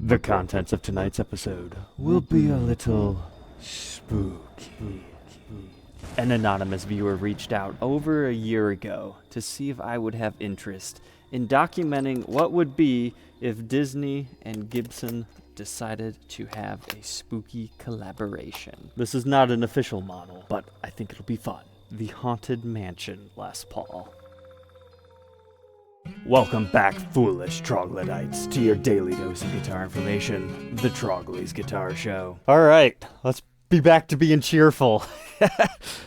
The contents of tonight's episode will be a little spooky. An anonymous viewer reached out over a year ago to see if I would have interest in documenting what would be if Disney and Gibson decided to have a spooky collaboration. This is not an official model, but I think it'll be fun. The Haunted Mansion Les Paul. Welcome back, foolish troglodytes, to your daily dose of guitar information, the Trogly's Guitar Show. Alright, let's be back to being cheerful.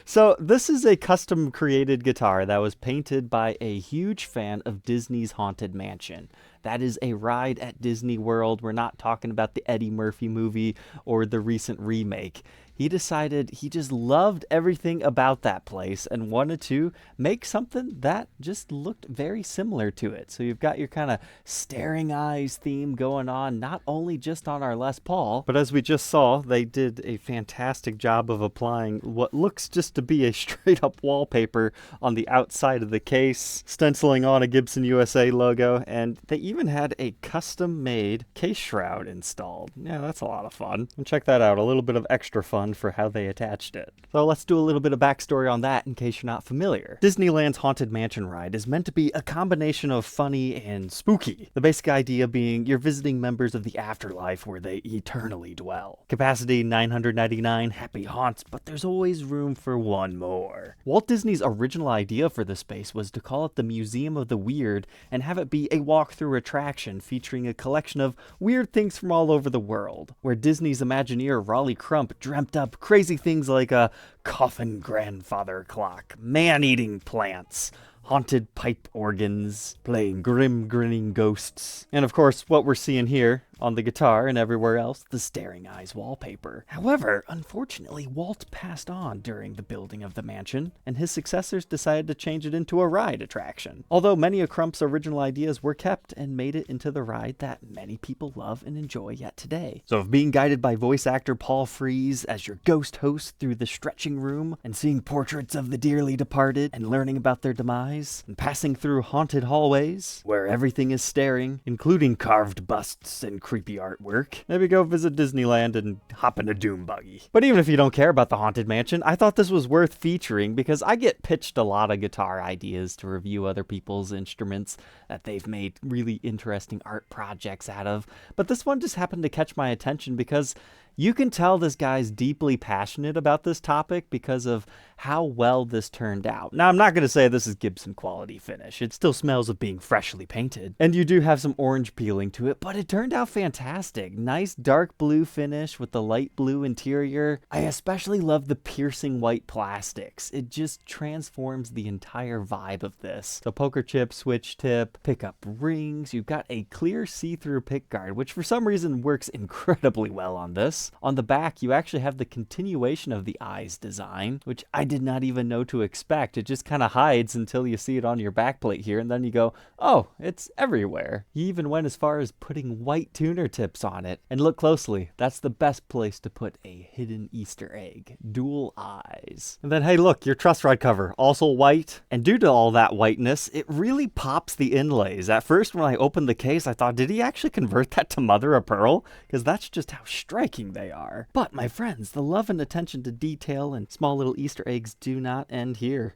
So this is a custom created guitar that was painted by a huge fan of Disney's Haunted Mansion. That is a ride at Disney World. We're not talking about the Eddie Murphy movie or the recent remake. He decided he just loved everything about that place and wanted to make something that just looked very similar to it. So you've got your kind of staring eyes theme going on, not only just on our Les Paul, but as we just saw, they did a fantastic job of applying what looks just to be a straight up wallpaper on the outside of the case, stenciling on a Gibson USA logo, and they even had a custom made case shroud installed. Yeah, that's a lot of fun. And check that out, a little bit of extra fun for how they attached it. So let's do a little bit of backstory on that in case you're not familiar. Disneyland's Haunted Mansion ride is meant to be a combination of funny and spooky. The basic idea being you're visiting members of the afterlife where they eternally dwell. Capacity 999 happy haunts, but there's always room for one more. Walt Disney's original idea for the space was to call it the Museum of the Weird and have it be a walk-through attraction featuring a collection of weird things from all over the world, where Disney's Imagineer Raleigh Crump dreamt up crazy things like a coffin grandfather clock, man-eating plants, haunted pipe organs, playing grim grinning ghosts, and of course what we're seeing here on the guitar and everywhere else, the staring eyes wallpaper. However, unfortunately, Walt passed on during the building of the mansion, and his successors decided to change it into a ride attraction. Although many of Crump's original ideas were kept and made it into the ride that many people love and enjoy yet today. So if being guided by voice actor Paul Frees as your ghost host through the stretching room and seeing portraits of the dearly departed and learning about their demise, and passing through haunted hallways where everything is staring, including carved busts and creepy artwork, maybe go visit Disneyland and hop in a doom buggy. But even if you don't care about the Haunted Mansion, I thought this was worth featuring because I get pitched a lot of guitar ideas to review other people's instruments that they've made really interesting art projects out of. But this one just happened to catch my attention because you can tell this guy's deeply passionate about this topic because of how well this turned out. Now, I'm not going to say this is Gibson quality finish. It still smells of being freshly painted. And you do have some orange peeling to it, but it turned out fantastic. Nice dark blue finish with the light blue interior. I especially love the piercing white plastics. It just transforms the entire vibe of this. So poker chip, switch tip, pickup rings. You've got a clear see-through pickguard, which for some reason works incredibly well on this. On the back, you actually have the continuation of the eyes design, which I did not even know to expect. It just kind of hides until you see it on your backplate here, and then you go, oh, it's everywhere. He even went as far as putting white tuner tips on it. And look closely, that's the best place to put a hidden Easter egg. Dual eyes. And then, hey, look, your truss rod cover, also white. And due to all that whiteness, it really pops the inlays. At first, when I opened the case, I thought, did he actually convert that to mother of pearl? Because that's just how striking they are. But my friends, the love and attention to detail and small little Easter eggs do not end here,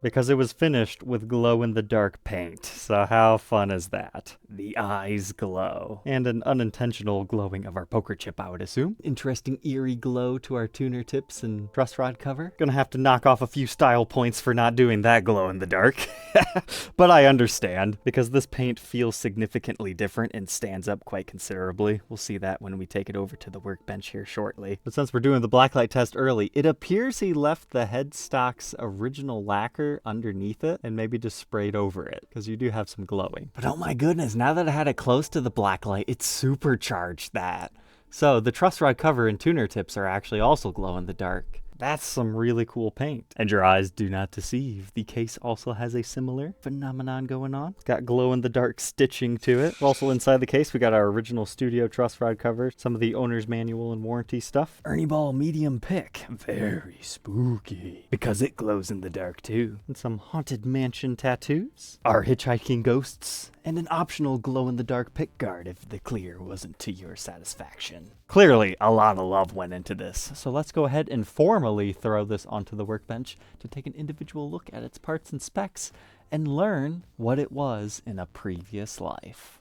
because it was finished with glow-in-the-dark paint. So how fun is that? The eyes glow. And an unintentional glowing of our poker chip, I would assume. Interesting eerie glow to our tuner tips and truss rod cover. Gonna have to knock off a few style points for not doing that glow-in-the-dark. But I understand, because this paint feels significantly different and stands up quite considerably. We'll see that when we take it over to the workbench here shortly. But since we're doing the Blacklight test early, it appears he left the headstock's original lacquer underneath it and maybe just sprayed over it, because you do have some glowing. But oh my goodness, now that I had it close to the Blacklight, it supercharged that. So the truss rod cover and tuner tips are actually also glow in the dark. That's some really cool paint. And your eyes do not deceive. The case also has a similar phenomenon going on. It's got glow-in-the-dark stitching to it. Also inside the case, we got our original studio truss rod cover, some of the owner's manual and warranty stuff. Ernie Ball medium pick. Very spooky, because it glows in the dark too. And some Haunted Mansion tattoos. Our hitchhiking ghosts and an optional glow-in-the-dark pickguard if the clear wasn't to your satisfaction. Clearly, a lot of love went into this, so let's go ahead and formally throw this onto the workbench to take an individual look at its parts and specs and learn what it was in a previous life.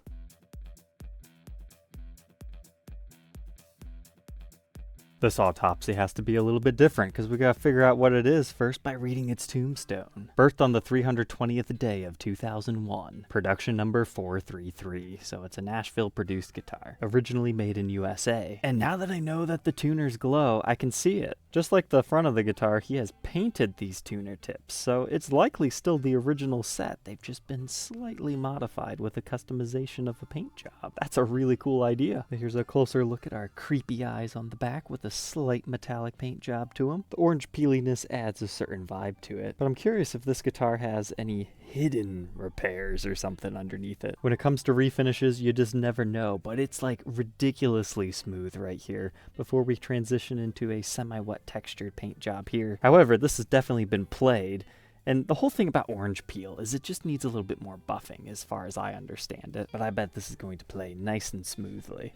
This autopsy has to be a little bit different because we gotta figure out what it is first by reading its tombstone. Birthed on the 320th day of 2001, production number 433, so it's a Nashville produced guitar, originally made in USA. And now that I know that the tuners glow, I can see it. Just like the front of the guitar, he has painted these tuner tips, so it's likely still the original set. They've just been slightly modified with a customization of a paint job. That's a really cool idea. Here's a closer look at our creepy eyes on the back with a slight metallic paint job to them. The orange peeliness adds a certain vibe to it, but I'm curious if this guitar has any hidden repairs or something underneath it. When it comes to refinishes, you just never know, but it's like ridiculously smooth right here before we transition into a semi-wet textured paint job here. However, this has definitely been played, and the whole thing about orange peel is it just needs a little bit more buffing as far as I understand it, but I bet this is going to play nice and smoothly.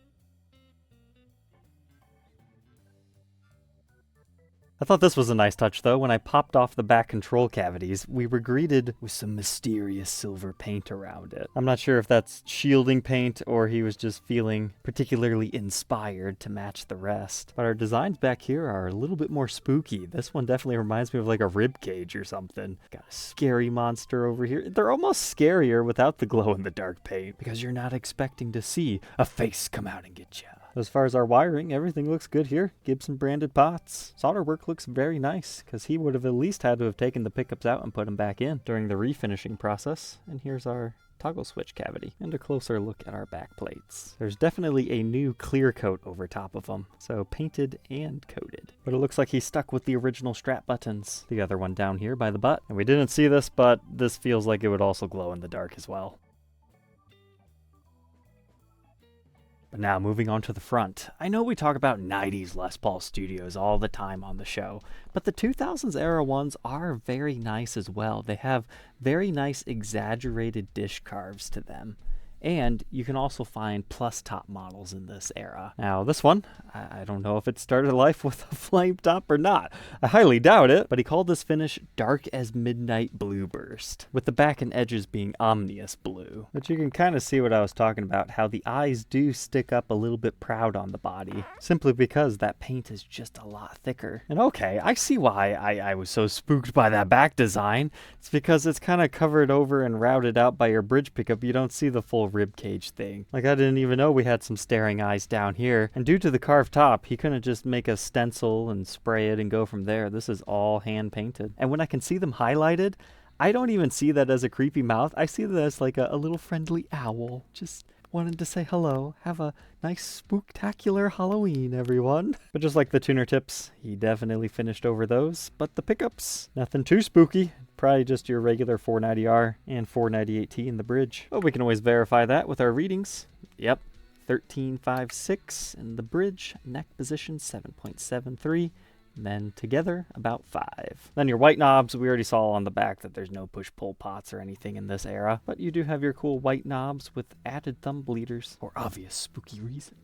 I thought this was a nice touch though. When I popped off the back control cavities, we were greeted with some mysterious silver paint around it. I'm not sure if that's shielding paint or he was just feeling particularly inspired to match the rest. But our designs back here are a little bit more spooky. This one definitely reminds me of like a rib cage or something. Got a scary monster over here. They're almost scarier without the glow-in-the-dark paint because you're not expecting to see a face come out and get you. As far as our wiring, everything looks good here. Gibson branded pots. Solder work looks very nice, because he would have at least had to have taken the pickups out and put them back in during the refinishing process. And here's our toggle switch cavity, and a closer look at our back plates. There's definitely a new clear coat over top of them, so painted and coated. But it looks like he stuck with the original strap buttons. The other one down here by the butt. And we didn't see this, but this feels like it would also glow in the dark as well. But now, moving on to the front. I know we talk about 90s Les Paul studios all the time on the show, but the 2000s era ones are very nice as well. They have very nice exaggerated dish carves to them. And you can also find plus top models in this era. Now this one, I don't know if it started life with a flame top or not. I highly doubt it, but he called this finish Dark as Midnight Blue Burst, with the back and edges being omnious blue. But you can kind of see what I was talking about, how the eyes do stick up a little bit proud on the body, simply because that paint is just a lot thicker. And okay, I see why I was so spooked by that back design. It's because it's kind of covered over and routed out by your bridge pickup. You don't see the full rib cage thing. Like, I didn't even know we had some staring eyes down here. And due to the carved top, he couldn't just make a stencil and spray it and go from there. This is all hand painted. And when I can see them highlighted, I don't even see that as a creepy mouth. I see that as like a little friendly owl. Just wanted to say hello. Have a nice spooktacular Halloween, everyone. But just like the tuner tips, he definitely finished over those. But the pickups, nothing too spooky. Probably just your regular 490R and 498T in the bridge. But we can always verify that with our readings. Yep, 13.56 in the bridge, neck position 7.73. And then together, about 5. Then your white knobs, we already saw on the back that there's no push-pull pots or anything in this era. But you do have your cool white knobs with added thumb bleeders for obvious spooky reasons.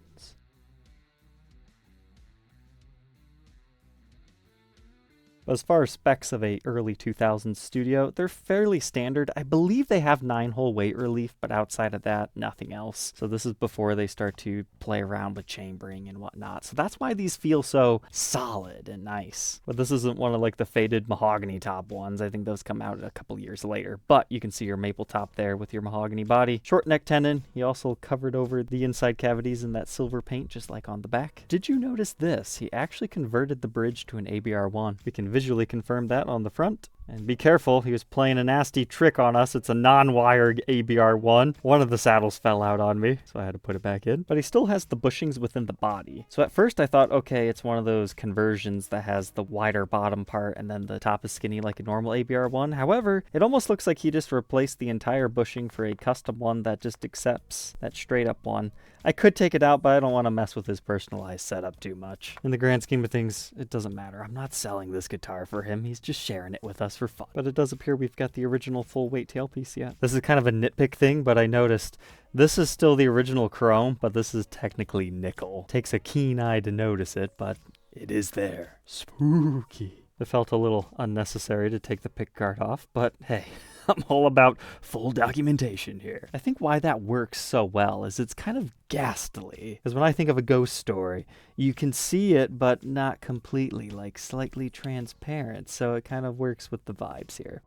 As far as specs of a early 2000s studio, they're fairly standard. I believe they have 9-hole weight relief, but outside of that, nothing else. So this is before they start to play around with chambering and whatnot. So that's why these feel so solid and nice. But this isn't one of like the faded mahogany top ones. I think those come out a couple years later. But you can see your maple top there with your mahogany body. Short neck tenon. He also covered over the inside cavities in that silver paint, just like on the back. Did you notice this? He actually converted the bridge to an ABR1. We can visually confirm that on the front. And be careful, he was playing a nasty trick on us. It's a non-wired ABR1. One of the saddles fell out on me, so I had to put it back in. But he still has the bushings within the body. So at first I thought, okay, it's one of those conversions that has the wider bottom part and then the top is skinny like a normal ABR1. However, it almost looks like he just replaced the entire bushing for a custom one that just accepts that straight up one. I could take it out, but I don't want to mess with his personalized setup too much. In the grand scheme of things, it doesn't matter. I'm not selling this guitar for him. He's just sharing it with us just for fun. But it does appear we've got the original full weight tailpiece yet. This is kind of a nitpick thing, but I noticed this is still the original chrome, but this is technically nickel. Takes a keen eye to notice it, but it is there. Spooky. It felt a little unnecessary to take the pick guard off, but hey, I'm all about full documentation here. I think why that works so well is it's kind of ghastly. Because when I think of a ghost story, you can see it, but not completely, like slightly transparent, so it kind of works with the vibes here.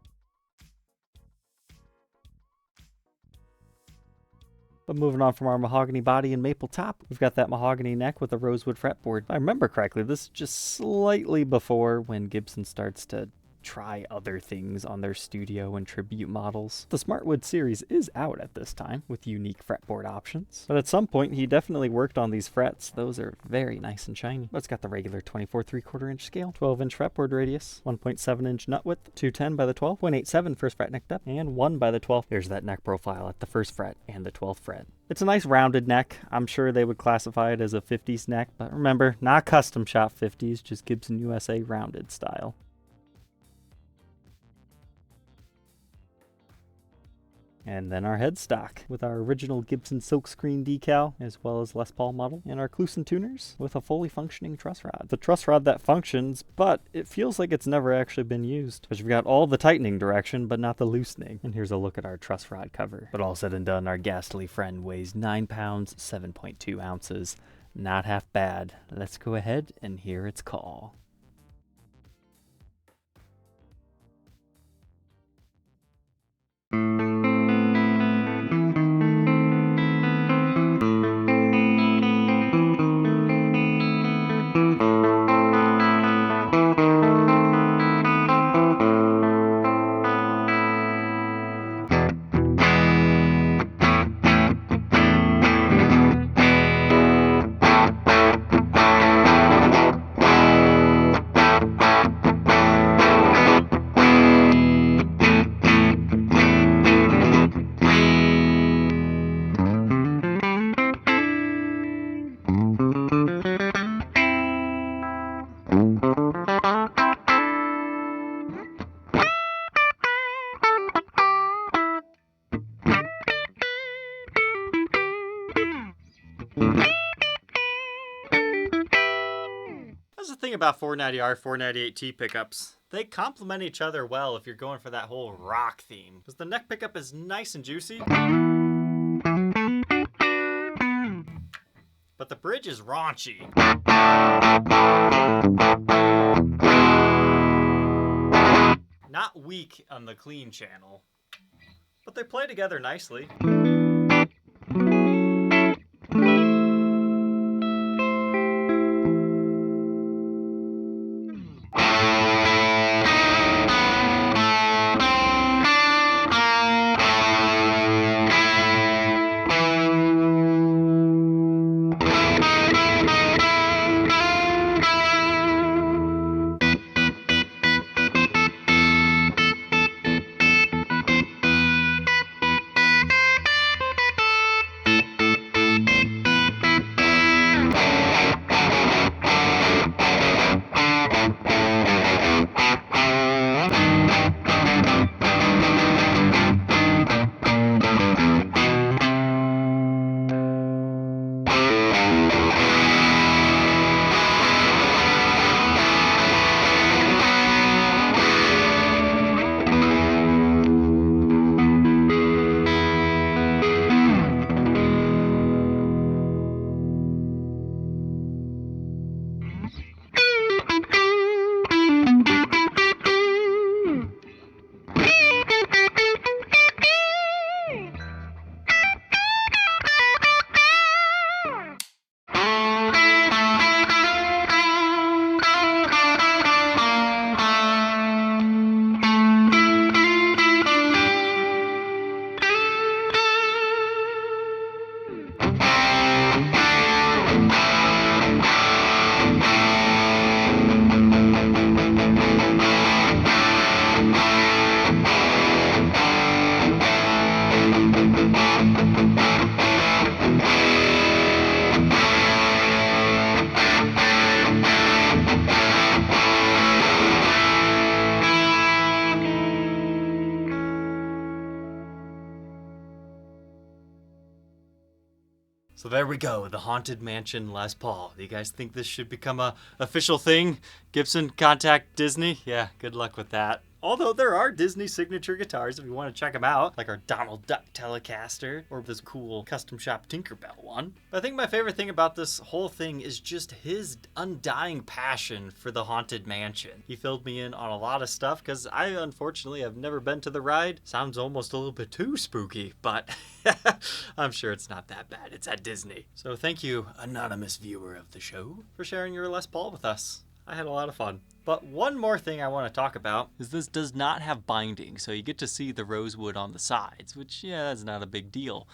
But moving on from our mahogany body and maple top, we've got that mahogany neck with a rosewood fretboard. If I remember correctly, this is just slightly before when Gibson starts to try other things on their studio and tribute models. The Smartwood series is out at this time with unique fretboard options, but at some point he definitely worked on these frets. Those are very nice and shiny. But it's got the regular 24 3/4 inch scale, 12 inch fretboard radius, 1.7 inch nut width, 210 by the 12, 0.87 first fret neck depth, and 1 by the 12. Here's that neck profile at the first fret and the 12th fret. It's a nice rounded neck. I'm sure they would classify it as a 50s neck, but remember, not custom shop 50s, just Gibson USA rounded style. And then our headstock with our original Gibson silkscreen decal, as well as Les Paul model, and our Kluson tuners with a fully functioning truss rod. The truss rod that functions, but it feels like it's never actually been used, because we've got all the tightening direction, but not the loosening. And here's a look at our truss rod cover. But all said and done, our ghastly friend weighs 9 pounds, 7.2 ounces. Not half bad. Let's go ahead and hear its call. That's the thing about 490R, 498T pickups. They complement each other well if you're going for that whole rock theme. Because the neck pickup is nice and juicy, but the bridge is raunchy. Not weak on the clean channel, but they play together nicely. So there we go, the Haunted Mansion Les Paul. Do you guys think this should become a official thing? Gibson, contact Disney? Yeah, good luck with that. Although there are Disney signature guitars if you want to check them out, like our Donald Duck Telecaster or this cool custom shop Tinkerbell one. But I think my favorite thing about this whole thing is just his undying passion for the Haunted Mansion. He filled me in on a lot of stuff because I unfortunately have never been to the ride. Sounds almost a little bit too spooky, but I'm sure it's not that bad. It's at Disney. So thank you, anonymous viewer of the show, for sharing your Les Paul with us. I had a lot of fun. But one more thing I want to talk about is this does not have binding, so you get to see the rosewood on the sides, which, yeah, that's not a big deal.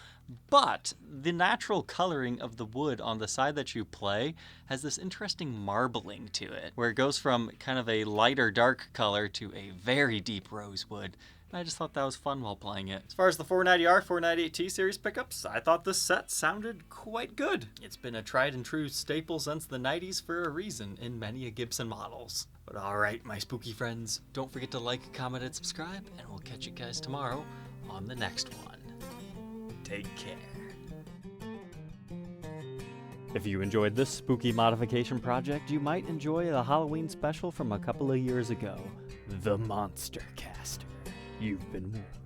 But the natural coloring of the wood on the side that you play has this interesting marbling to it, where it goes from kind of a lighter dark color to a very deep rosewood. I just thought that was fun while playing it. As far as the 490R, 498T series pickups, I thought this set sounded quite good. It's been a tried and true staple since the 90s for a reason in many a Gibson models. But alright, my spooky friends, don't forget to like, comment, and subscribe, and we'll catch you guys tomorrow on the next one. Take care. If you enjoyed this spooky modification project, you might enjoy the Halloween special from a couple of years ago, The Monster Caster. You've been warned.